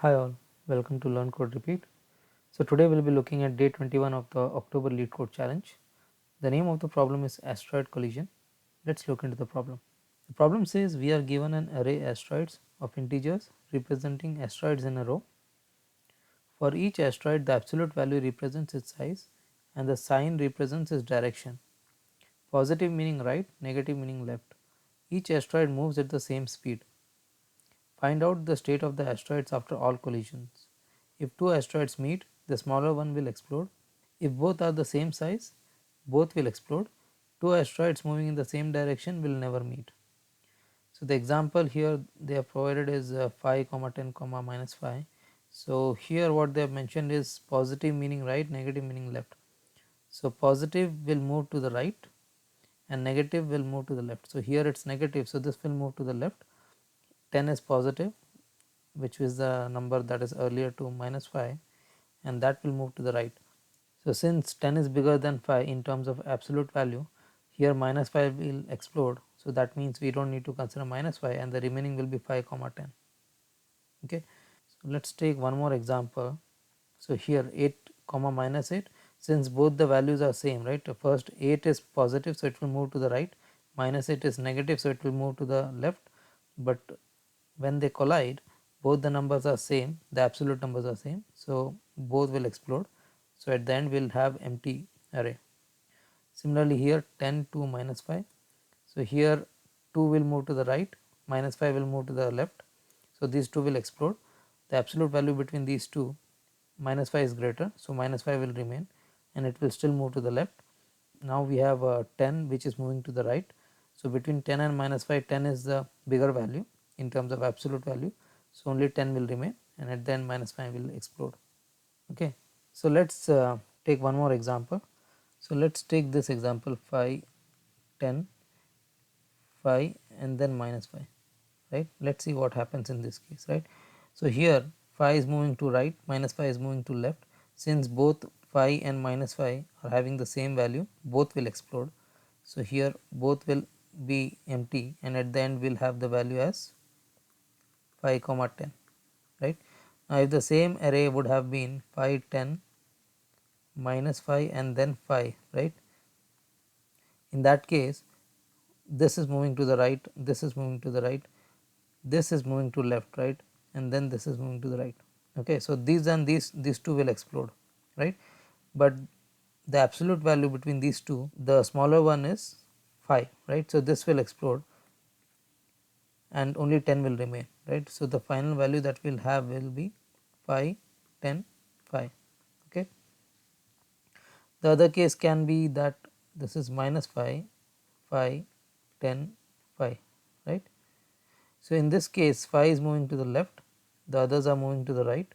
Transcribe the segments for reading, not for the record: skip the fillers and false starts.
Hi all, welcome to Learn Code Repeat. So today we'll be looking at day 21 of the October Lead Code Challenge. The name of the problem is asteroid collision. Let's look into the problem. The problem says we are given an array asteroids of integers representing asteroids in a row. For each asteroid the absolute value represents its size and the sign represents its direction. Positive meaning right, negative meaning left. Each asteroid moves at the same speed. Find out the state of the asteroids after all collisions. If two asteroids meet, the smaller one will explode. If both are the same size, both will explode. Two asteroids moving in the same direction will never meet. So the example here they have provided is 5 comma 10 comma minus 5. So here what they have mentioned is positive meaning right, negative meaning left. So positive will move to the right and negative will move to the left. So here it is negative, so this will move to the left. 10 is positive, which is the number that is earlier to minus 5, and that will move to the right. So since 10 is bigger than 5 in terms of absolute value, here minus 5 will explode. So that means we don't need to consider minus 5 and the remaining will be 5 comma 10. Okay, so let's take one more example. So here 8 comma minus 8, since both the values are same, right? First 8 is positive, so it will move to the right, minus 8 is negative, so it will move to the left. But when they collide, both the numbers are same, the absolute numbers are same, so both will explode. So at the end we will have empty array. Similarly here 10 to minus 5, so here 2 will move to the right, minus 5 will move to the left, so these two will explode. The absolute value between these two, minus 5 is greater, so minus 5 will remain and it will still move to the left. Now we have 10 which is moving to the right, so between 10 and minus 5, 10 is the bigger value in terms of absolute value, so only 10 will remain and at the end minus 5 will explode. Okay, so let's take one more example. So let's take this example 5, 10, 5 and then minus 5, right? Let's see what happens in this case, right? So here 5 is moving to right, minus 5 is moving to left. Since both 5 and minus 5 are having the same value, both will explode. So here both will be empty and at the end we'll have the value as 5 comma 10, right? Now if the same array would have been 5, 10, minus 5 and then 5, right? In that case this is moving to the right, this is moving to the right, this is moving to left, right, and then this is moving to the right. Okay, so these and these two will explode, right? But the absolute value between these two, the smaller one is 5, right? So this will explode and only 10 will remain, right? So the final value that we'll have will be 5, 10, 5. Okay, the other case can be that this is minus 5, 5, 10, 5, right? So in this case 5 is moving to the left, the others are moving to the right.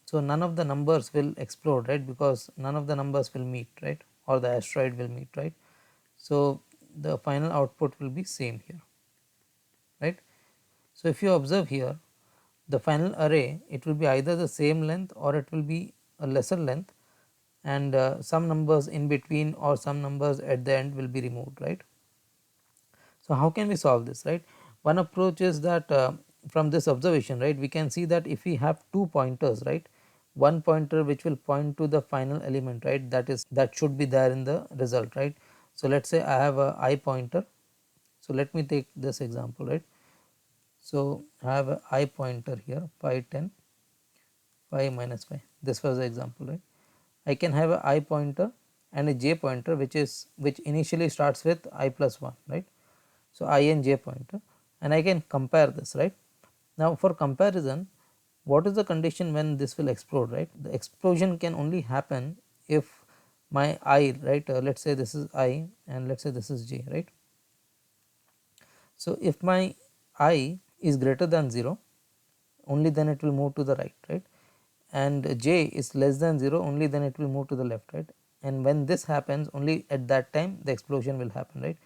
So none of the numbers will explode, right, because none of the numbers will meet, right, or the asteroid will meet, right. So the final output will be same here, right. So if you observe here, the final array, it will be either the same length or it will be a lesser length, and some numbers in between or some numbers at the end will be removed, right. So how can we solve this, right? One approach is that from this observation, right, we can see that if we have two pointers, right, one pointer which will point to the final element, right, that should be there in the result, right. So let's say I have a I pointer. So let me take this example, right. So I have a I pointer here 5, 10, 5 minus 5. This was the example, right. I can have a I pointer and a j pointer which initially starts with I plus 1, right. So I and j pointer, and I can compare this, right. Now for comparison, what is the condition when this will explode, right? The explosion can only happen if my I, right, let's say this is I and let's say this is j, right. So if my I is greater than 0, only then it will move to the right, right, and j is less than 0, only then it will move to the left, right. And when this happens, only at that time the explosion will happen, right.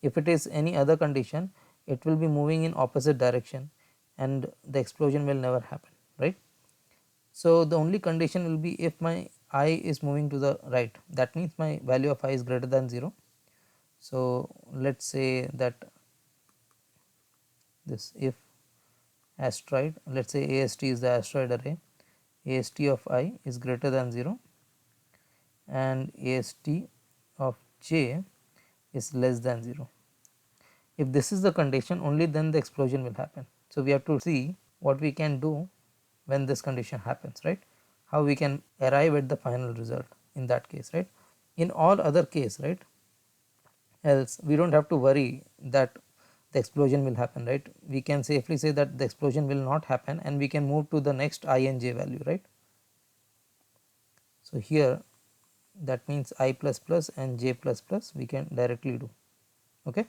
If it is any other condition, it will be moving in opposite direction and the explosion will never happen, right. So the only condition will be if my I is moving to the right, that means my value of I is greater than 0. So let's say that this if asteroid, let us say AST is the asteroid array, AST of I is greater than 0 and AST of j is less than 0. If this is the condition, only then the explosion will happen. So, we have to see what we can do when this condition happens, right, how we can arrive at the final result in that case, right. In all other case, right, else we do not have to worry that the explosion will happen, right. We can safely say that the explosion will not happen and we can move to the next I and j value, right. So, here that means I plus plus and j plus plus we can directly do. Okay.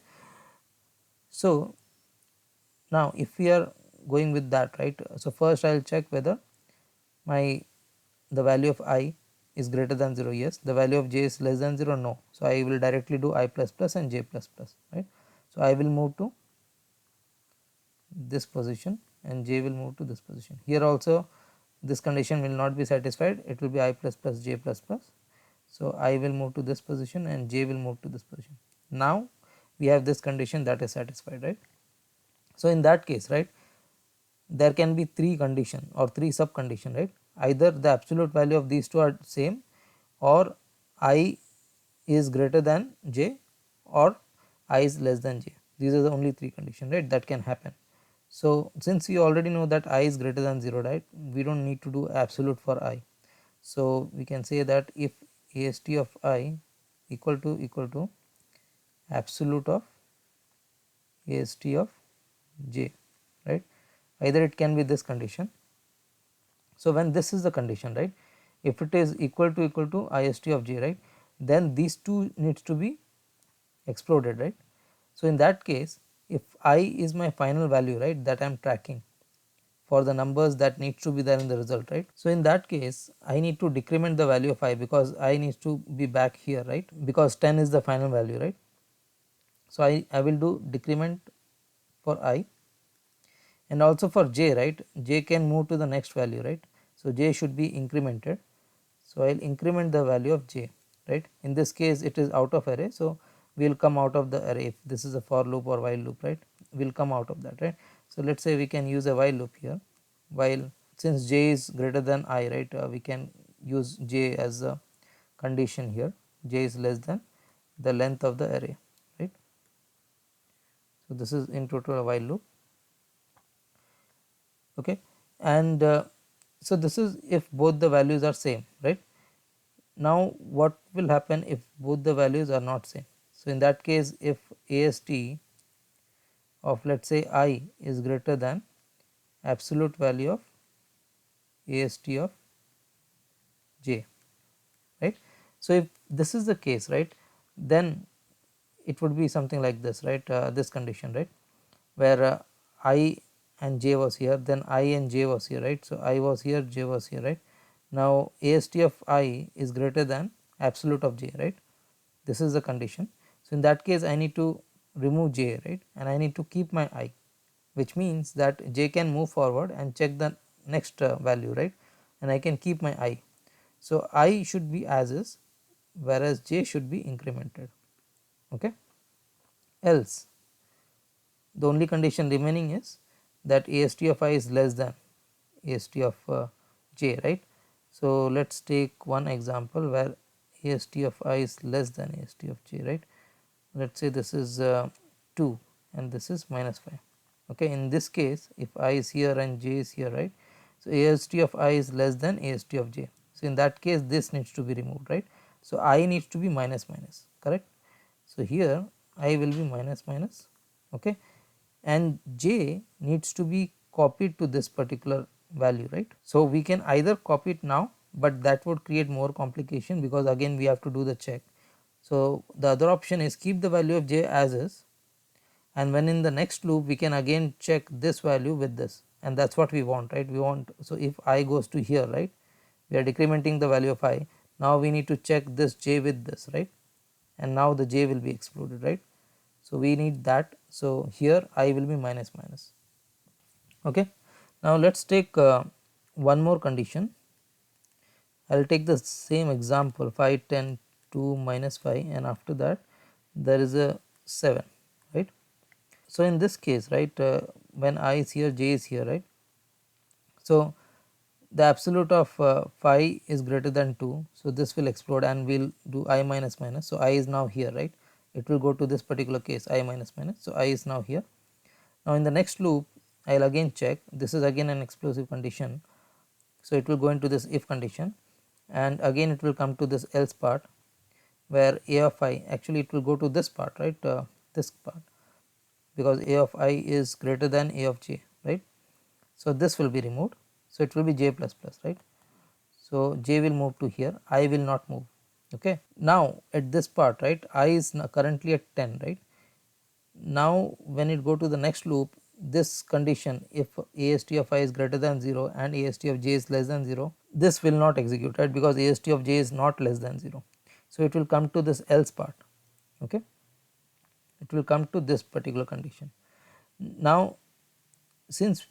So, now if we are going with that, right, so first I will check whether the value of I is greater than 0, yes, the value of j is less than 0, no. So, I will directly do I plus plus and j plus plus, right. So, I will move to this position and j will move to this position. Here also this condition will not be satisfied, it will be I plus plus j plus plus. So, I will move to this position and j will move to this position. Now, we have this condition that is satisfied, right. So, in that case, right, there can be 3 condition or 3 sub condition, right. Either the absolute value of these two are same, or I is greater than j, or I is less than j. These are the only 3 condition, right, that can happen. So, since we already know that I is greater than 0, right, we do not need to do absolute for I. So, we can say that if AST of I equal to absolute of AST of j, right, either it can be this condition. So, when this is the condition, right, if it is equal to IST of j, right, then these two needs to be exploded, right. So, in that case, if I is my final value, right, that I am tracking for the numbers that needs to be there in the result, right. So, in that case I need to decrement the value of I because I needs to be back here, right, because 10 is the final value, right. So, I will do decrement for I, and also for j, right, j can move to the next value, right. So, j should be incremented. So, I will increment the value of j, right. In this case it is out of array. So, we will come out of the array if this is a for loop or while loop, right, we will come out of that, right. So, let us say we can use a while loop here, while since j is greater than I, right, we can use j as a condition here, j is less than the length of the array, right. So, this is in total a while loop. Okay. And so, this is if both the values are same, right. Now, what will happen if both the values are not same? So, in that case if AST of let us say I is greater than absolute value of AST of j, right. So, if this is the case, right, then it would be something like this, right, this condition, right, where I and j was here, then I and j was here, right. So, I was here, j was here, right. Now, AST of I is greater than absolute of j, right, this is the condition. So, in that case I need to remove j, right, and I need to keep my I, which means that j can move forward and check the next value, right, and I can keep my I. So, I should be as is, whereas j should be incremented. Okay. Else the only condition remaining is that AST of I is less than AST of j, right. So, let us take one example where AST of I is less than AST of j, right. Let us say this is 2 and this is minus 5. Okay. In this case if I is here and j is here, right. So, AST of I is less than AST of j. So, in that case this needs to be removed, right. So, I needs to be minus minus, correct. So, here I will be minus minus, okay, and j needs to be copied to this particular value, right. So, we can either copy it now, but that would create more complication because again we have to do the check. So, the other option is keep the value of j as is, and when in the next loop we can again check this value with this, and that is what we want, right. We want, so if I goes to here, right, we are decrementing the value of I, now we need to check this j with this, right, and now the j will be excluded, right. So, we need that. So, here I will be minus minus. Okay. Now, let us take one more condition. I will take the same example 5, 10, 2, minus 5, and after that there is a 7, right. So, in this case, right, when I is here, j is here, right. So the absolute of phi is greater than 2, so this will explode and we will do I minus minus. So I is now here, right, it will go to this particular case I minus minus. So I is now here. Now in the next loop I will again check, this is again an explosive condition, so it will go into this if condition and again it will come to this else part where a of I, actually it will go to this part, right, this part, because a of I is greater than a of j, right. So this will be removed, so it will be j plus plus, right. So j will move to here, I will not move. Okay. Now at this part, right, I is currently at 10, right. Now when it go to the next loop, this condition, if ast of I is greater than 0 and ast of j is less than 0, this will not execute, right, because ast of j is not less than 0. So it will come to this else part. Okay, it will come to this particular condition. Now since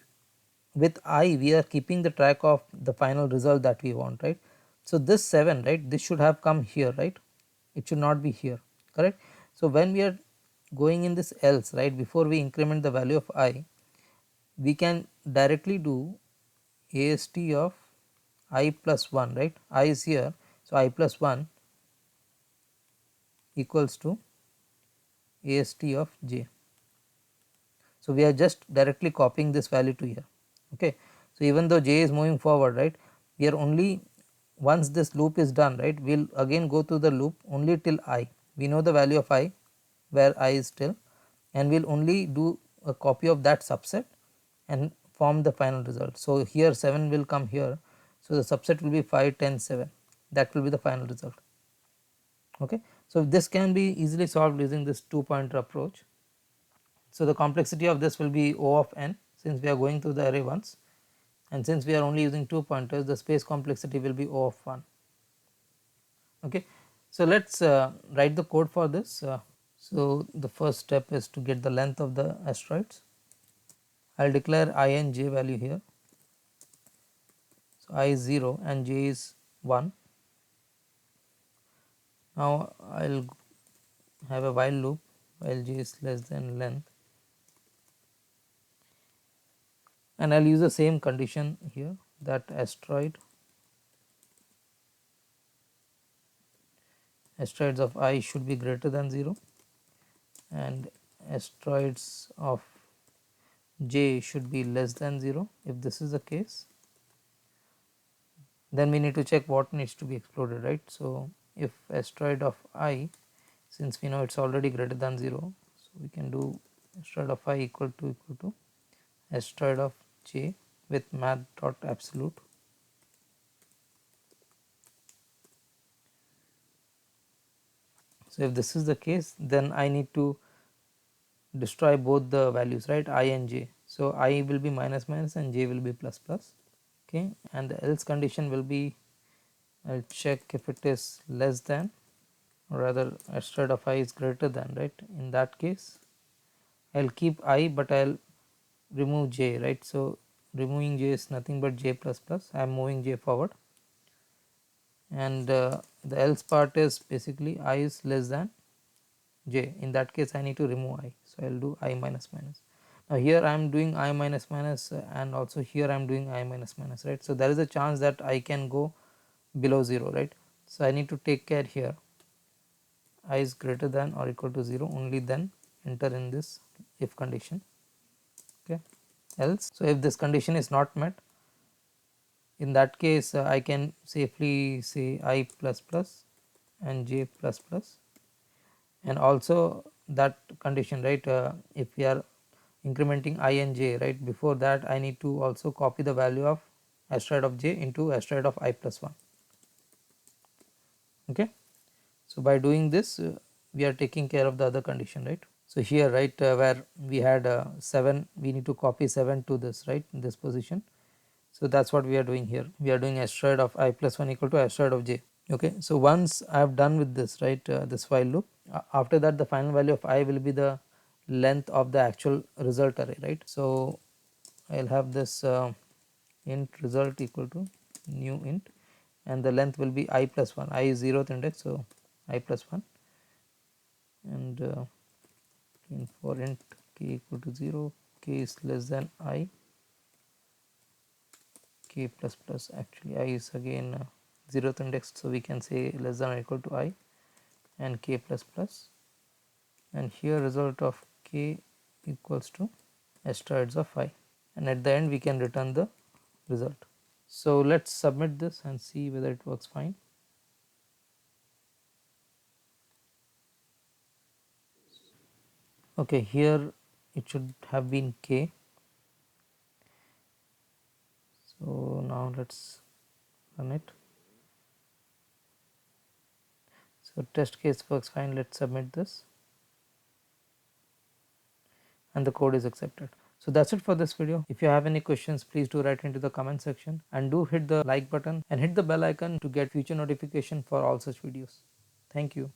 with I we are keeping the track of the final result that we want, right. So this 7, right, this should have come here, right, it should not be here, correct. So when we are going in this else, right, before we increment the value of I, we can directly do ast of I plus 1, right, I is here, so I plus 1 equals to ast of j. So we are just directly copying this value to here. Okay. So even though j is moving forward, right, we are only, once this loop is done, right, we will again go through the loop only till I, we know the value of I where I is still, and we will only do a copy of that subset and form the final result. So here 7 will come here, so the subset will be 5, 10, 7, that will be the final result. Okay. So this can be easily solved using this 2-pointer approach. So the complexity of this will be O of n, since we are going through the array once, and since we are only using 2 pointers, the space complexity will be O of 1. Okay. So let us write the code for this. So the first step is to get the length of the asteroids. I will declare I and j value here. So I is 0 and j is 1. Now I will have a while loop while j is less than length, and I will use the same condition here, that asteroids of I should be greater than 0 and asteroids of j should be less than 0. If this is the case, then we need to check what needs to be exploded, right. So if asteroid of I, since we know it is already greater than 0, so we can do asteroid of I equal to asteroid of j with math dot absolute. So if this is the case, then I need to destroy both the values, right, I and j. So I will be minus minus and j will be plus plus. Okay, and the else condition will be, I will check if it is less than, or rather asteroid of I is greater than, right. In that case I will keep I, but I will remove j, right. So removing j is nothing but j plus plus, I am moving j forward, and the else part is basically I is less than j. In that case I need to remove I, so I will do I minus minus. Now here I am doing I minus minus and also here I am doing I minus minus, right. So there is a chance that I can go below 0, right. So I need to take care here, I is greater than or equal to 0, only then enter in this if condition. Okay. Else, so if this condition is not met, in that case I can safely say I plus plus and j plus plus, and also that condition, right, if we are incrementing I and j, right, before that I need to also copy the value of asteroid of j into asteroid of I plus 1. Okay. So by doing this we are taking care of the other condition, right. So here, right, where we had 7, we need to copy 7 to this, right, in this position. So that is what we are doing here, we are doing asteroid of I plus 1 equal to asteroid of j. Okay. So once I have done with this, right, this while loop, after that the final value of I will be the length of the actual result array, right. So I will have this int result equal to new int, and the length will be I plus 1, I is 0th index, so I plus 1, and for int k equal to 0, k is less than I, k plus plus, actually I is again 0th index, so we can say less than or equal to I and k plus plus, and here result of k equals to asteroids of I, and at the end we can return the result. So let's submit this and see whether it works fine. Okay, here it should have been k. So now let's run it. So test case works fine. Let's submit this and the code is accepted. So that's it for this video. If you have any questions, please do write into the comment section, and do hit the like button and hit the bell icon to get future notification for all such videos. Thank you.